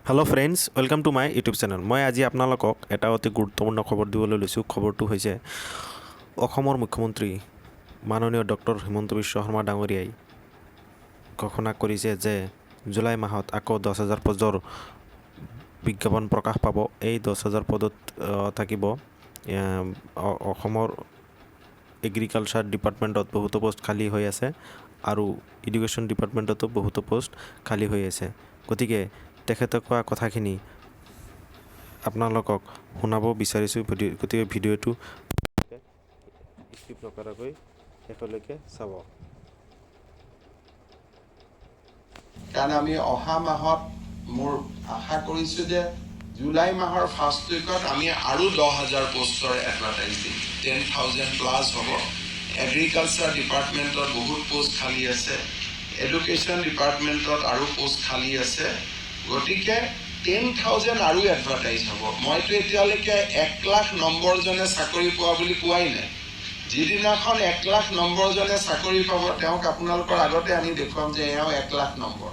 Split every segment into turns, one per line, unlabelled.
Hello' friends, welcome to my YouTube channel. মই আজি আপোনালোকক এটা অতি গুৰুত্বপূৰ্ণ খবৰ দিবলৈ লৈছোঁ। খবৰটো হৈছে অসমৰ মুখ্যমন্ত্ৰী মাননীয় ডক্টৰ হিমন্ত বিশ্ব শৰ্মা ডাঙৰীয়াই ঘোষণা কৰিছে যে জুলাই মাহত আকৌ 10,000 পদৰ বিজ্ঞাপন প্ৰকাশ পাব। এই 10,000 পদত থাকিব অসমৰ এগ্ৰিকালচাৰ ডিপাৰ্টমেণ্টত বহুতো পোষ্ট খালী হৈ আছে আৰু এডুকেশ্যন ডিপাৰ্টমেণ্টতো বহুতো পোষ্ট খালী হৈ আছে। গতিকে তেখেতে কোৱা কথাখিনি আপোনালোকক শুনাব বিচাৰিছোঁ। গতিকে ভিডিঅ'টো স্কিপ নকৰাকৈ শেষলৈকে চাব।
কাৰণ আমি অহা মাহত মোৰ আশা কৰিছোঁ যে জুলাই মাহৰ ফাৰ্ষ্ট উইকত আমি আৰু 10,000 পোষ্টৰ এডভাৰটাইজ দিম। 10,000 প্লাছ হ'ব। এগ্ৰিকালচাৰ ডিপাৰ্টমেণ্টত বহুত পোষ্ট খালী আছে, এডুকেশ্যন ডিপাৰ্টমেণ্টত আৰু পোষ্ট খালী আছে। গতিকে 10,000 আৰু এডভাৰটাইজ হ'ব। মইতো এতিয়ালৈকে 1,00,000 নম্বৰজনে চাকৰি পোৱা বুলি কোৱাই নাই। যিদিনাখন 1,00,000 নম্বৰজনে চাকৰি পাব তেওঁক আপোনালোকৰ আগতে আনি দেখুৱাম যে এওঁ 1,00,000 নম্বৰ।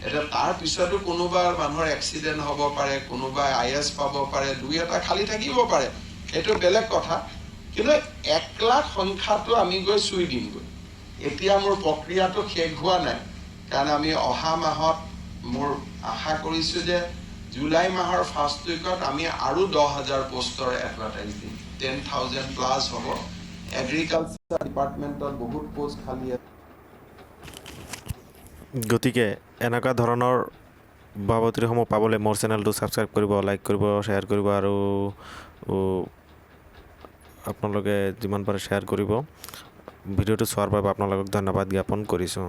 এতিয়া তাৰ পিছতো কোনোবা মানুহৰ এক্সিডেণ্ট হ'ব পাৰে, কোনোবাই IS পাব পাৰে, 2-এটা খালী থাকিব পাৰে, সেইটো বেলেগ কথা। কিন্তু 1,00,000 সংখ্যাটো আমি গৈ চুই দিমগৈ। এতিয়া মোৰ প্ৰক্ৰিয়াটো শেষ হোৱা নাই, কাৰণ আমি অহা মাহত মোৰ আশা কৰিছোঁ যে জুলাই মাহৰ ফাৰ্ষ্ট উইকত আমি আৰু 10,000 পোষ্টৰ এডভাৰটাইজ দিম। 10,000 প্লাছ হ'ব। এগ্ৰিকালচাৰ ডিপাৰ্টমেণ্টত বহুত পোষ্ট খালী আছে।
গতিকে এনেকুৱা ধৰণৰ বাতৰিসমূহ পাবলৈ মোৰ চেনেলটো ছাবস্ক্ৰাইব কৰিব, লাইক কৰিব, শ্বেয়াৰ কৰিব আৰু আপোনালোকে যিমান পাৰে শ্বেয়াৰ কৰিব। ভিডিঅ'টো চোৱাৰ বাবে আপোনালোকক ধন্যবাদ জ্ঞাপন কৰিছোঁ।